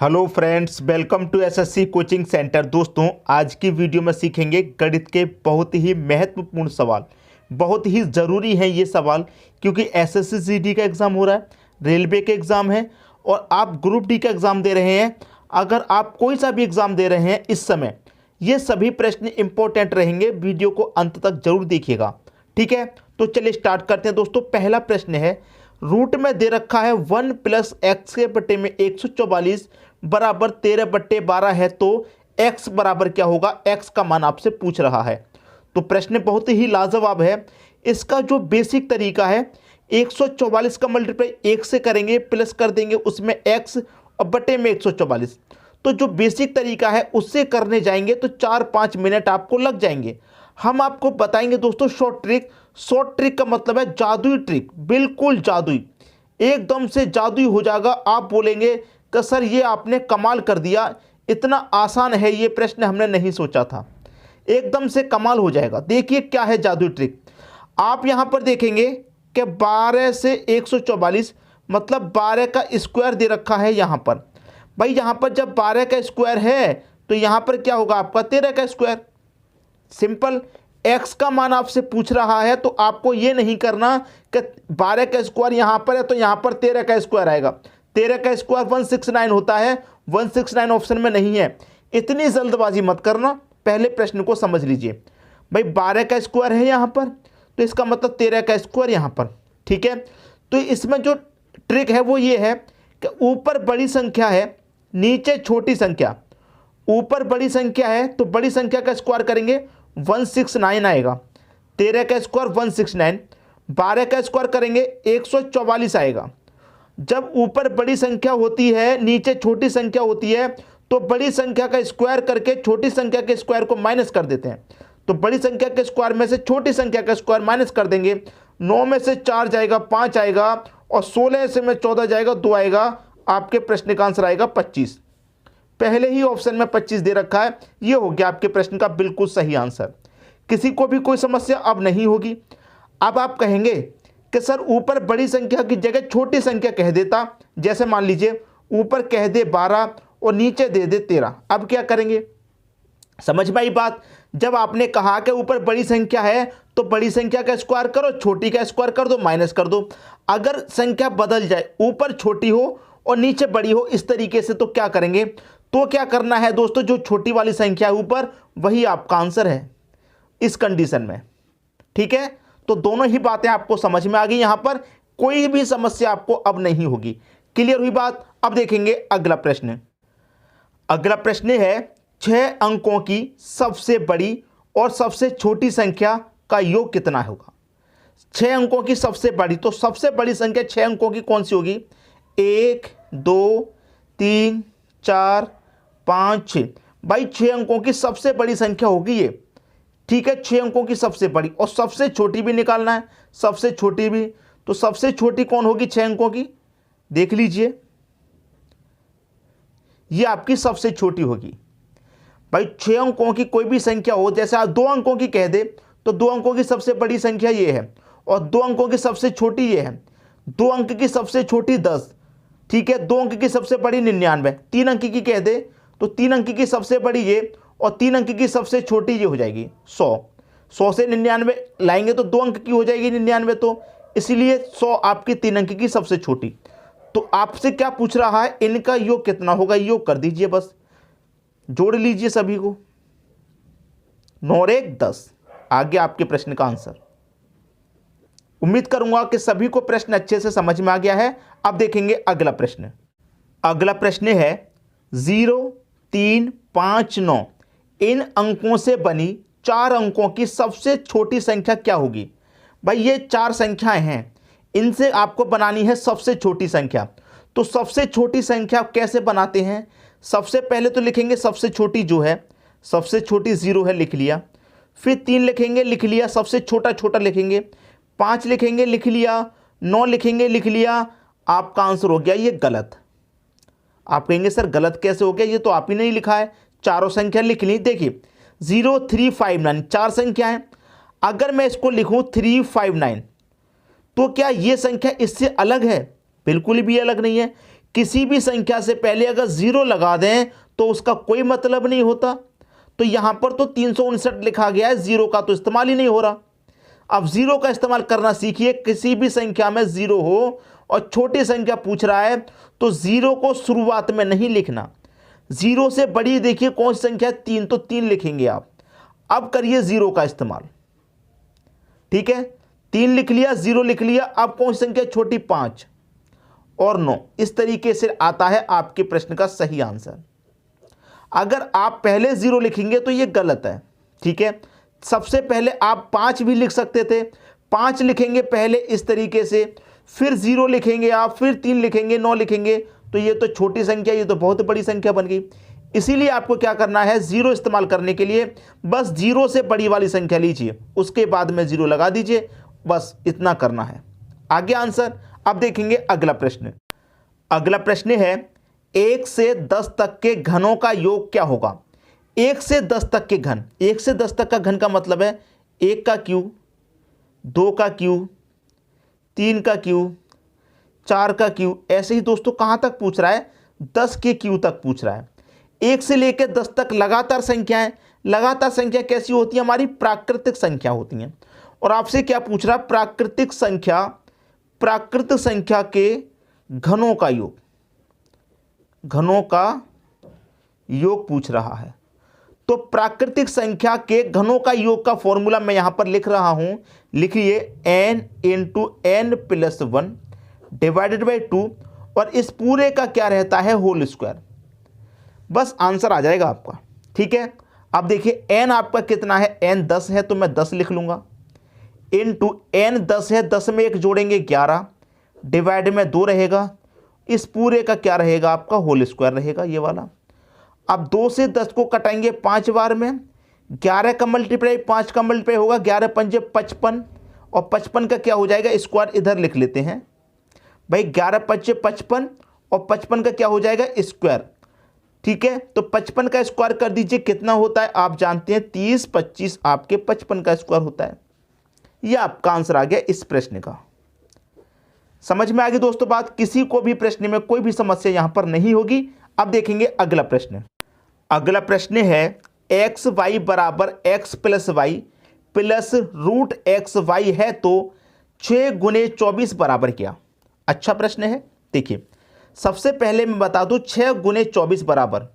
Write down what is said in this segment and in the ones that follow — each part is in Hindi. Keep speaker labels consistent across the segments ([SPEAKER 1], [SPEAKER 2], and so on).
[SPEAKER 1] Hello friends, welcome to SSC coaching centre. दोस्तों, आज की वीडियो में सीखेंगे गणित के बहुत ही महत्वपूर्ण सवाल। बहुत ही ज़रूरी है ये सवाल, क्योंकि एसएससी जीडी का एग्ज़ाम हो रहा है, रेलवे के एग्ज़ाम है और आप ग्रुप डी का एग्ज़ाम दे रहे हैं। अगर आप कोई सा भी एग्ज़ाम दे रहे हैं इस समय, ये सभी प्रश्न इंपॉर्टेंट रहेंगे। वीडियो को अंत तक जरूर देखिएगा, ठीक है। तो चलिए स्टार्ट करते हैं। दोस्तों, पहला प्रश्न है, रूट में दे रखा है 1 + x के बटे में 144 बराबर 13/12 है, तो x बराबर क्या होगा। x का मान आपसे पूछ रहा है। तो प्रश्न बहुत ही लाजवाब है। इसका जो बेसिक तरीका है, 144 का मल्टीप्लाई 1 से करेंगे, प्लस कर देंगे उसमें x और बटे में 144। तो जो बेसिक तरीका है उससे करने जाएंगे तो 4-5 मिनट आपको लग जाएंगे। हम आपको बताएंगे दोस्तों शॉर्ट ट्रिक। शॉर्ट ट्रिक का मतलब है जादुई ट्रिक, बिल्कुल जादुई, एकदम से जादुई हो जाएगा। आप बोलेंगे कि सर ये आपने कमाल कर दिया, इतना आसान है ये प्रश्न, हमने नहीं सोचा था। एकदम से कमाल हो जाएगा। देखिए क्या है जादुई ट्रिक। आप यहाँ पर देखेंगे कि 12 से 144 मतलब 12 का स्क्वायर दे रखा है यहाँ पर। भाई यहाँ पर जब 12 का स्क्वायर है तो यहाँ पर क्या होगा आपका 13 का स्क्वायर। सिंपल। x का मान आपसे पूछ रहा है तो आपको ये नहीं करना कि 12 का स्क्वायर यहाँ पर है तो यहाँ पर 13 का स्क्वायर आएगा। 13 का स्क्वायर 169 होता है, 169 ऑप्शन में नहीं है। इतनी जल्दबाजी मत करना, पहले प्रश्न को समझ लीजिए। भाई 12 का स्क्वायर है यहाँ पर, तो इसका मतलब 13 का स्क्वायर यहाँ पर, ठीक है। तो इसमें जो ट्रिक है वो ये है कि ऊपर बड़ी संख्या है, नीचे छोटी संख्या। ऊपर बड़ी संख्या है तो बड़ी संख्या का स्क्वायर करेंगे 169 आएगा। 13 का स्क्वायर 169, 12 का स्क्वायर करेंगे 144 आएगा। जब ऊपर बड़ी संख्या होती है, नीचे छोटी संख्या होती है, तो बड़ी संख्या का स्क्वायर करके छोटी संख्या के स्क्वायर को माइनस कर देते हैं। तो बड़ी संख्या के स्क्वायर में से छोटी संख्या का स्क्वायर माइनस कर देंगे। 9 में से 4 जाएगा, 5 आएगा, और 16 से में 14 जाएगा, 2 आएगा। आपके प्रश्न का आंसर आएगा 25। पहले ही ऑप्शन में 25 दे रखा है। ये हो गया आपके प्रश्न का बिल्कुल सही आंसर। किसी को भी कोई समस्या अब नहीं होगी। अब आप कहेंगे कि सर ऊपर बड़ी संख्या की जगह छोटी संख्या कह देता, जैसे मान लीजिए ऊपर कह दे 12 और नीचे दे दे 13। अब क्या करेंगे, समझ में आई बात। जब आपने कहा कि ऊपर बड़ी संख्या है तो बड़ी संख्या का स्क्वायर करो, छोटी का स्क्वायर कर दो, माइनस कर दो। अगर संख्या बदल जाए, ऊपर छोटी हो और नीचे बड़ी हो इस तरीके से, तो क्या करेंगे। तो क्या करना है दोस्तों, जो छोटी वाली संख्या है ऊपर, वही आपका आंसर है इस कंडीशन में, ठीक है। तो दोनों ही बातें आपको समझ में आ गई। यहां पर कोई भी समस्या आपको अब नहीं होगी। क्लियर हुई बात। अब देखेंगे अगला प्रश्न। अगला प्रश्न है, 6 अंकों की सबसे बड़ी और सबसे छोटी संख्या का योग कितना होगा। 6 अंकों की सबसे बड़ी, तो सबसे बड़ी संख्या 6 अंकों की कौन सी होगी। 1 2 3 4 5 6। भाई 6 अंकों की सबसे बड़ी संख्या होगी ये, ठीक है। 6 अंकों की सबसे बड़ी, और सबसे छोटी भी निकालना है, सबसे छोटी भी। तो सबसे छोटी कौन होगी 6 अंकों की, देख लीजिए, ये आपकी सबसे छोटी होगी। भाई 6 अंकों की कोई भी संख्या हो, जैसे आप 2 अंकों की कह दे तो 2 अंकों की सबसे बड़ी संख्या ये है, और 2 अंकों की सबसे छोटी ये है। 2 अंक की सबसे छोटी 10, ठीक है। 2 अंक की सबसे बड़ी 99। 3 अंक की कह दे तो 3 अंक की सबसे बड़ी ये, और 3 अंक की सबसे छोटी ये हो जाएगी 100। 100 से 99 लाएंगे तो 2 अंक की हो जाएगी 99, तो इसीलिए 100 आपकी 3 अंक की सबसे छोटी। तो आपसे क्या पूछ रहा है, इनका योग कितना होगा। योग कर दीजिए, बस जोड़ लीजिए सभी को। 9 और 1 10 आ गया आपके प्रश्न का आंसर। उम्मीद करूंगा कि सभी को प्रश्न अच्छे से समझ में आ गया है। अब देखेंगे अगला प्रश्न। अगला प्रश्न है 0 3 5 9 इन अंकों से बनी 4 अंकों की सबसे छोटी संख्या क्या होगी। भाई ये 4 संख्याएं हैं, इनसे आपको बनानी है सबसे छोटी संख्या। तो सबसे छोटी संख्या कैसे बनाते हैं। सबसे पहले तो लिखेंगे सबसे छोटी जो है, सबसे छोटी 0 है, लिख लिया। फिर 3 लिखेंगे, लिख लिया, सबसे छोटा छोटा लिखेंगे। 5 लिखेंगे, लिख लिया। 9 लिखेंगे, लिख लिया। आपका आंसर हो गया ये गलत। आप कहेंगे सर गलत कैसे हो गया, ये तो आप ही नहीं लिखा है। चारों संख्या लिख ली। देखिए 0 3 5 9 4 संख्या है। अगर मैं इसको लिखूं 3 5 9, तो क्या ये संख्या इससे अलग है। बिल्कुल भी अलग नहीं है, किसी भी संख्या से पहले अगर 0 लगा दें तो उसका कोई मतलब नहीं होता। तो यहाँ पर तो 359 लिखा गया है, 0 का तो इस्तेमाल ही नहीं हो रहा। अब 0 का इस्तेमाल करना सीखिए। किसी भी संख्या में 0 हो और छोटी संख्या पूछ रहा है तो 0 को शुरुआत में नहीं लिखना। 0 से बड़ी देखिए कौन सी संख्या है, 3, तो 3 लिखेंगे आप। अब करिए 0 का इस्तेमाल, ठीक है। 3 लिख लिया, 0 लिख लिया, अब कौन सी संख्या छोटी, 5 और 9। इस तरीके से आता है आपके प्रश्न का सही आंसर। अगर आप पहले 0 लिखेंगे तो ये गलत है, ठीक है। सबसे पहले आप 5 भी लिख सकते थे, 5 लिखेंगे पहले इस तरीके से, फिर 0 लिखेंगे आप, फिर 3 लिखेंगे, 9 लिखेंगे, तो ये तो छोटी संख्या, ये तो बहुत बड़ी संख्या बन गई। इसीलिए आपको क्या करना है, 0 इस्तेमाल करने के लिए बस 0 से बड़ी वाली संख्या लीजिए, उसके बाद में 0 लगा दीजिए, बस इतना करना है। आगे आंसर। अब देखेंगे अगला प्रश्न। अगला प्रश्न है 1 से 10 तक के घनों का योग क्या होगा। 1 से 10 तक के घन, 1 से 10 तक का घन का मतलब है 1 का क्यूब, 2 का क्यूब, 3 का क्यूब, 4 का क्यूब। ऐसे ही दोस्तों कहाँ तक पूछ रहा है, 10 के क्यूब तक पूछ रहा है। 1 से लेकर 10 तक लगातार संख्याएं। लगातार संख्या कैसी होती है, हमारी प्राकृतिक संख्या होती हैं। और आपसे क्या पूछ रहा है, प्राकृतिक संख्या के घनों का योग, घनों का योग पूछ रहा है। तो प्राकृतिक संख्या के घनों का योग का फॉर्मूला मैं यहां पर लिख रहा हूं, लिखिए n × n + 1 डिवाइडेड बाई 2, और इस पूरे का क्या रहता है, होल स्क्वायर। बस आंसर आ जाएगा आपका, ठीक है। अब देखिए n आपका कितना है, n 10 है तो मैं 10 लिख लूंगा, इनटू n 10 है, 10 में 1 जोड़ेंगे 11, डिवाइड में 2 रहेगा, इस पूरे का क्या रहेगा आपका, होल स्क्वायर रहेगा ये वाला। अब 2 से 10 को कटाएंगे 5 बार में, 11 का मल्टीप्लाई 5 का मल्टीप्लाई होगा, 11 पंजे 55, और 55 का क्या हो जाएगा, स्क्वायर इधर लिख लेते हैं भाई, 11 पंजे 55 और 55 का क्या हो जाएगा, स्क्वायर, ठीक है। तो 55 का स्क्वायर कर दीजिए, कितना होता है आप जानते हैं, 30 25 आपके 55 का स्क्वायर होता है। यह आपका आंसर आ गया इस प्रश्न का। समझ में आ गई दोस्तों बात। किसी को भी प्रश्न में कोई भी समस्या यहां पर नहीं होगी। अब देखेंगे अगला प्रश्न। अगला प्रश्न है एक्स वाई बराबर x plus y plus root x y है तो 6 × 24 बराबर क्या। अच्छा प्रश्न है। देखिए सबसे पहले मैं बता दूं 6 × 24 बराबर,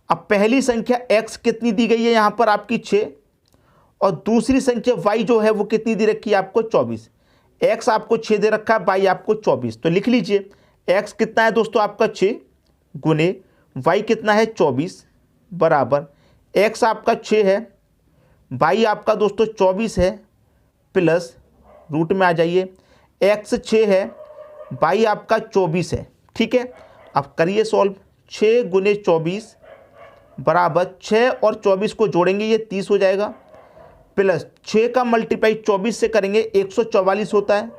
[SPEAKER 1] अब पहली संख्या x कितनी दी गई है यहां पर आपकी 6, और दूसरी संख्या y जो है वो कितनी दे रखी है आपको 24। x आपको 6 दे रखा है, y आपको 24, तो लिख लीजिए x कितना है दोस्तों आपका 6 गुने y कितना है 24 बराबर x आपका 6 है, y आपका दोस्तों 24 है, प्लस रूट में आ जाइए x 6 है, y आपका 24 है, ठीक है। अब करिए सॉल्व, 6 × 24 बराबर 6 और 24 को जोड़ेंगे ये 30 हो जाएगा, प्लस 6 का मल्टीप्लाई 24 से करेंगे 144 होता है,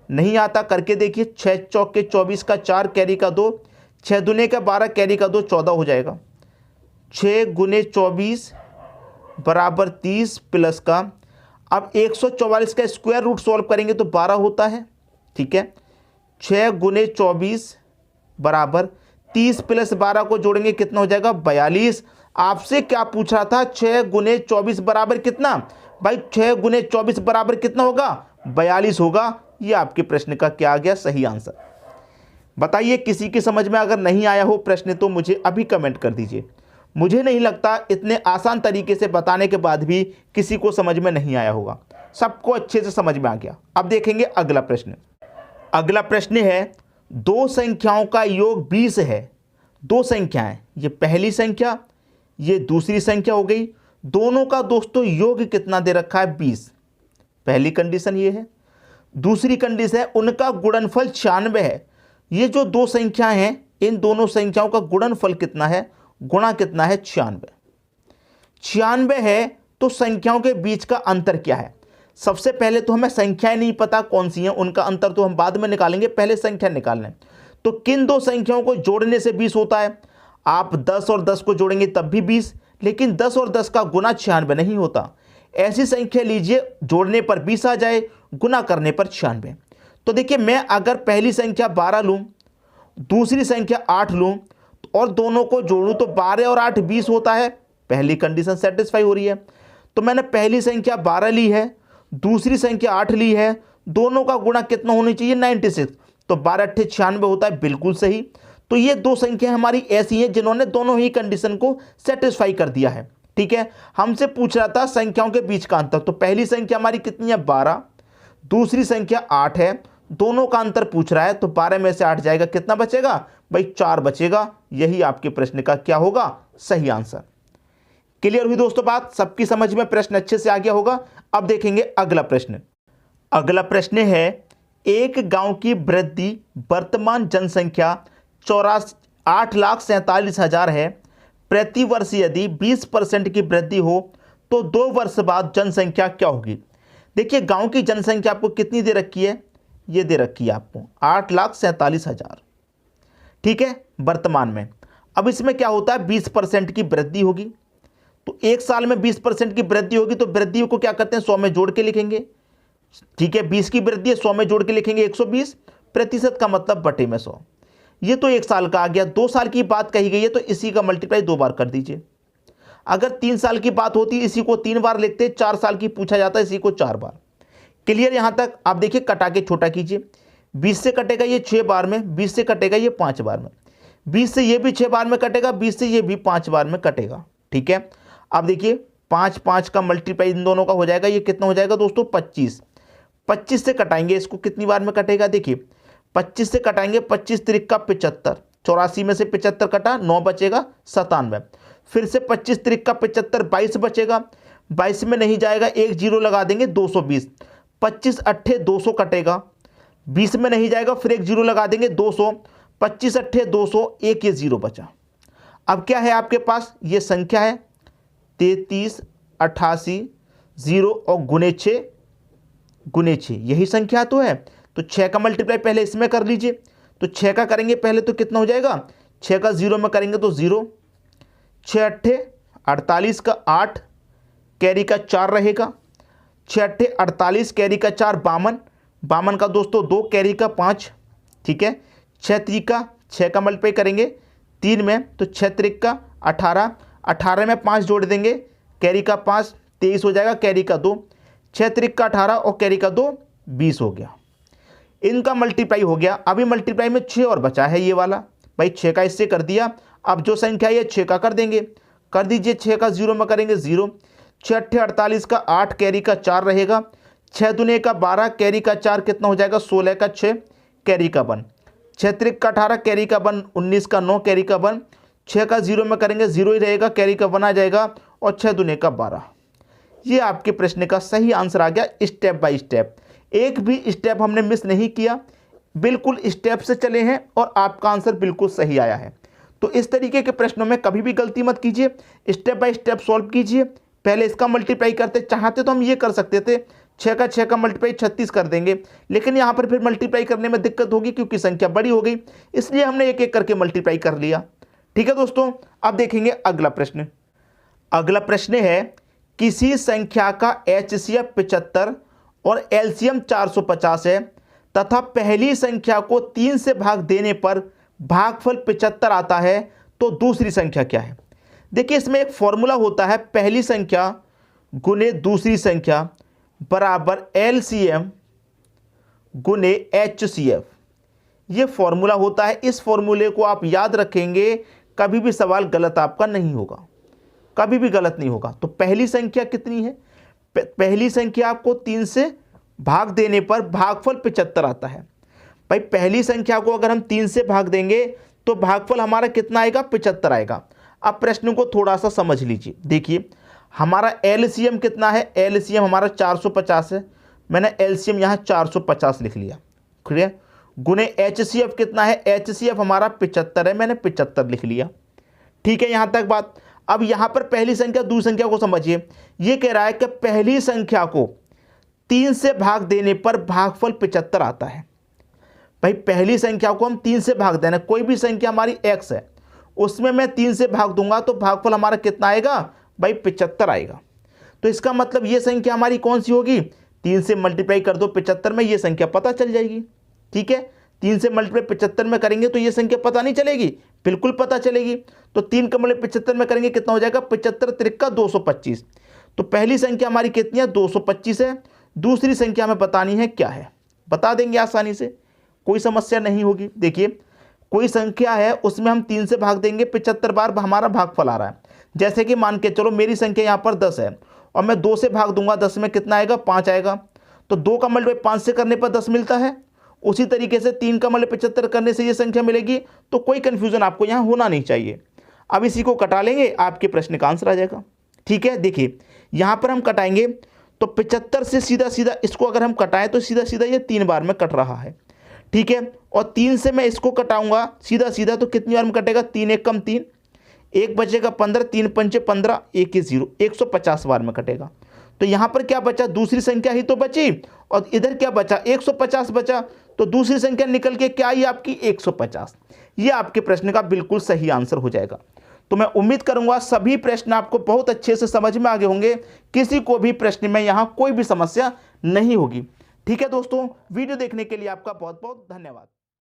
[SPEAKER 1] नहीं आता करके देखिए, 6 चौके 24 का 4 कैरी का 2, 6 दूने का 12 कैरी का 2 14 हो जाएगा। 6 × 24 बराबर 30 प्लस का, अब 144 का स्क्वायर रूट सॉल्व करेंगे तो 12 होता है, ठीक है। 6 × 24 बराबर 30 प्लस 12 को जोड़ेंगे कितना हो जाएगा 42। आपसे क्या पूछ रहा था 6 × 24 बराबर कितना, भाई 6 × 24 बराबर कितना होगा 42 होगा। ये आपके प्रश्न का क्या आ गया सही आंसर। बताइए किसी की समझ में अगर नहीं आया हो प्रश्न तो मुझे अभी कमेंट कर दीजिए। मुझे नहीं लगता इतने आसान तरीके से बताने के बाद भी किसी को समझ में नहीं आया होगा, सबको अच्छे से समझ में आ गया। अब देखेंगे अगला प्रश्न। अगला प्रश्न है दो संख्याओं का योग 20 है। दो संख्याएं, ये पहली संख्या ये दूसरी संख्या हो गई, दोनों का दोस्तों योग कितना दे रखा है 20। पहली कंडीशन ये है। दूसरी कंडीशन है उनका गुणनफल 96 है। ये जो दो संख्याएं हैं इन दोनों संख्याओं का गुणनफल कितना है, गुणा कितना है 96। 96 है तो संख्याओं के बीच का अंतर क्या है। सबसे पहले तो हमें संख्याएं नहीं पता कौन सी हैं, उनका अंतर तो हम बाद में निकालेंगे, पहले संख्या निकालना है। तो किन दो संख्याओं को जोड़ने से 20 होता है, आप 10 और 10 को जोड़ेंगे तब भी 20, लेकिन 10 और 10 का गुना 96 नहीं होता। ऐसी संख्या लीजिए जोड़ने पर 20 आ जाए, गुना करने पर 96। तो देखिए मैं अगर पहली संख्या 12 लूँ, दूसरी संख्या 8 लूँ और दोनों को जोड़ूँ तो 12 और 8 20 होता है, पहली कंडीशन सेटिस्फाई हो रही है। तो मैंने पहली संख्या 12 ली है, दूसरी संख्या 8 ली है, दोनों का गुणा कितना होना चाहिए 96, तो 12 8 96 होता है, बिल्कुल सही। तो ये दो संख्या हमारी ऐसी हैं जिन्होंने दोनों ही कंडीशन को सेटिस्फाई कर दिया है। ठीक है, हमसे पूछ रहा था संख्याओं के बीच का अंतर, तो पहली संख्या हमारी कितनी है 12, दूसरी संख्या 8 है, दोनों का अंतर पूछ रहा है, तो 12 में से 8 जाएगा, कितना बचेगा भाई 4 बचेगा। यही आपके प्रश्न का क्या होगा सही आंसर। क्लियर हुई दोस्तों बात, सबकी समझ में प्रश्न अच्छे से आ गया होगा। अब देखेंगे अगला प्रश्न। अगला प्रश्न है, एक गांव की वृद्धि वर्तमान जनसंख्या 8,47,000 है, प्रति वर्ष यदि 20% की वृद्धि हो तो 2 वर्ष बाद जनसंख्या क्या होगी। देखिए गांव की जनसंख्या आपको कितनी दे रखी है, ये दे रखी है आपको 8,47,000, ठीक है वर्तमान में। अब इसमें क्या होता है 20% की वृद्धि होगी, तो एक साल में 20% की वृद्धि होगी, तो वृद्धि को क्या करते हैं 100 में जोड़ के लिखेंगे। ठीक है, 20 की वृद्धि है, 100 में जोड़ के लिखेंगे 120, प्रतिशत का मतलब बटे में 100। ये तो एक साल का आ गया। 2 साल की बात कही गई है तो इसी का मल्टीप्लाई 2 बार कर दीजिए। अगर 3 साल की बात होती इसी को 3 बार लिखते, 4 साल की पूछा जाता इसी को 4 बार। क्लियर यहां तक। आप देखिए कटा के छोटा कीजिए, 20 से कटेगा ये 6 बार में, 20 से कटेगा ये 5 बार में, 20 से ये भी 6 बार में कटेगा, 20 से ये भी 5 बार में कटेगा। ठीक है, अब देखिए 5 5 का मल्टीप्लाई इन दोनों का हो जाएगा, ये कितना हो जाएगा दोस्तों 25। 25 से कटाएंगे इसको, कितनी बार में कटेगा देखिए 25 से कटाएंगे, 25 त्रिक का 75, 84 में से 75 कटा 9 बचेगा 97, फिर से 25 त्रिक का 75 22 बचेगा, 22 में नहीं जाएगा एक जीरो लगा देंगे 220, 25 अट्ठे 200 कटेगा, 20 में नहीं जाएगा फिर एक जीरो लगा देंगे 200, 25 अट्ठे 200, एक ये जीरो बचा। अब क्या है आपके पास, ये संख्या है 33 88 0 और गुने 6 यही संख्या तो है। तो 6 का मल्टीप्लाई पहले इसमें कर लीजिए, तो 6 का करेंगे पहले तो कितना हो जाएगा, 6 का 0 में करेंगे तो 0, 6 अट्ठे 48 का 8 कैरी का 4 रहेगा, 6 अट्ठे 48 कैरी का 4 52, 52 का दोस्तों 2 कैरी का 5। ठीक है, 6 त्रिका 6 का मल्टीप्लाई करेंगे 3 में तो 6 त्रिक का 18, 18 में 5 जोड़ देंगे कैरी का 5 23 हो जाएगा, कैरी का 2, 6 त्रिक का 18 और कैरी का 2 20 हो गया। इनका मल्टीप्लाई हो गया। अभी मल्टीप्लाई में 6 और बचा है ये वाला, भाई 6 का इससे कर दिया। अब जो संख्या है 6 का कर देंगे, कर दीजिए 6 का 0 में करेंगे 0, 6 अट्ठे 48 का 8 कैरी का 4 रहेगा, 6 दुने का 12 कैरी का 4 कितना हो जाएगा 16 का 6 कैरी का 1, 6 त्रिक का 18 कैरी का 1 19 का 9 कैरी का 1, 6 का 0 में करेंगे 0 ही रहेगा, कैरी का 1 आ जाएगा और 6 दुने का 12। ये आपके प्रश्न का सही आंसर आ गया स्टेप बाय स्टेप। एक भी स्टेप हमने मिस नहीं किया, बिल्कुल स्टेप से चले हैं और आपका आंसर बिल्कुल सही आया है। तो इस तरीके के प्रश्नों में कभी भी गलती मत कीजिए, स्टेप बाय स्टेप सॉल्व कीजिए। पहले इसका मल्टीप्लाई करते, चाहते तो हम ये कर सकते थे 6 का मल्टीप्लाई 36 कर देंगे, लेकिन यहाँ पर फिर मल्टीप्लाई करने में दिक्कत होगी क्योंकि संख्या बड़ी हो गई, इसलिए हमने एक एक करके मल्टीप्लाई कर लिया। ठीक है दोस्तों, अब देखेंगे अगला प्रश्न। अगला प्रश्न है, किसी संख्या का HCF 75 और LCM 450 है तथा पहली संख्या को 3 से भाग देने पर भागफल 75 आता है, तो दूसरी संख्या क्या है। देखिए इसमें एक फॉर्मूला होता है, पहली संख्या गुने दूसरी संख्या बराबर LCM गुने HCF, ये फॉर्मूला होता है। इस फॉर्मूले को आप याद रखेंगे, कभी भी सवाल गलत आपका नहीं होगा, कभी भी गलत नहीं होगा। तो पहली संख्या कितनी है, पहली संख्या आपको 3 से भाग देने पर भागफल 75 आता है। भाई पहली संख्या को अगर हम 3 से भाग देंगे तो भागफल हमारा कितना आएगा 75 आएगा। अब प्रश्न को थोड़ा सा समझ लीजिए, देखिए हमारा LCM कितना है, LCM हमारा 450 है, मैंने LCM यहाँ 450 लिख लिया, क्लियर। गुने HCF कितना है, HCF हमारा 75 है, मैंने 75 लिख लिया। ठीक है यहाँ तक बात। अब यहाँ पर पहली संख्या दूसरी संख्या को समझिए, ये कह रहा है कि पहली संख्या को 3 से भाग देने पर भागफल 75 आता है। भाई पहली संख्या को हम 3 से भाग देना, कोई भी संख्या हमारी x है उसमें मैं 3 से भाग दूंगा तो भागफल हमारा कितना आएगा भाई 75 आएगा। तो इसका मतलब ये संख्या हमारी कौन सी होगी, 3 से मल्टीप्लाई कर दो 75 में, ये संख्या पता चल जाएगी। ठीक है, 3 से मल्टीप्लाई 75 में करेंगे तो ये संख्या पता नहीं चलेगी, बिल्कुल पता चलेगी। तो 3 का मल्टीप्लाई 75 में करेंगे कितना हो जाएगा, 75 त्रिका 225। तो पहली संख्या हमारी कितनी है, 225 है। दूसरी संख्या हमें बतानी है क्या है, बता देंगे आसानी से, कोई समस्या नहीं होगी। देखिए कोई संख्या है उसमें हम 3 से भाग देंगे, 75 बार हमारा भागफल आ रहा है। जैसे कि मान के चलो मेरी संख्या यहाँ पर 10 है और मैं 2 से भाग दूंगा, 10 में कितना आएगा, 5 आएगा। तो 2 का मल्टीप्लाई 5 से करने पर 10 मिलता है। उसी तरीके से 3 का मल्टीप्लाई 75 करने से ये संख्या मिलेगी। तो कोई कंफ्यूजन आपको यहाँ होना नहीं चाहिए। अब इसी को कटा लेंगे, आपके प्रश्न का आंसर आ जाएगा। ठीक है, देखिए यहाँ पर हम कटाएंगे तो 75 से सीधा सीधा इसको अगर हम कटाएं तो सीधा सीधा ये 3 बार में कट रहा है। ठीक है, और 3 से मैं इसको कटाऊंगा सीधा सीधा तो कितनी बार में कटेगा, 3 एक कम 3, 1 बचेगा 15, 3 पंचे 15, 1 ही 0, 150 बार में कटेगा। तो यहाँ पर क्या बचा, दूसरी संख्या ही तो बची, और इधर क्या बचा, 150 बचा। तो दूसरी संख्या निकल के क्या आई आपकी, 150। ये आपके प्रश्न का बिल्कुल सही आंसर हो जाएगा। तो मैं उम्मीद करूंगा सभी प्रश्न आपको बहुत अच्छे से समझ में आ गए होंगे, किसी को भी प्रश्न में यहाँ कोई भी समस्या नहीं होगी। ठीक है दोस्तों, वीडियो देखने के लिए आपका बहुत बहुत धन्यवाद।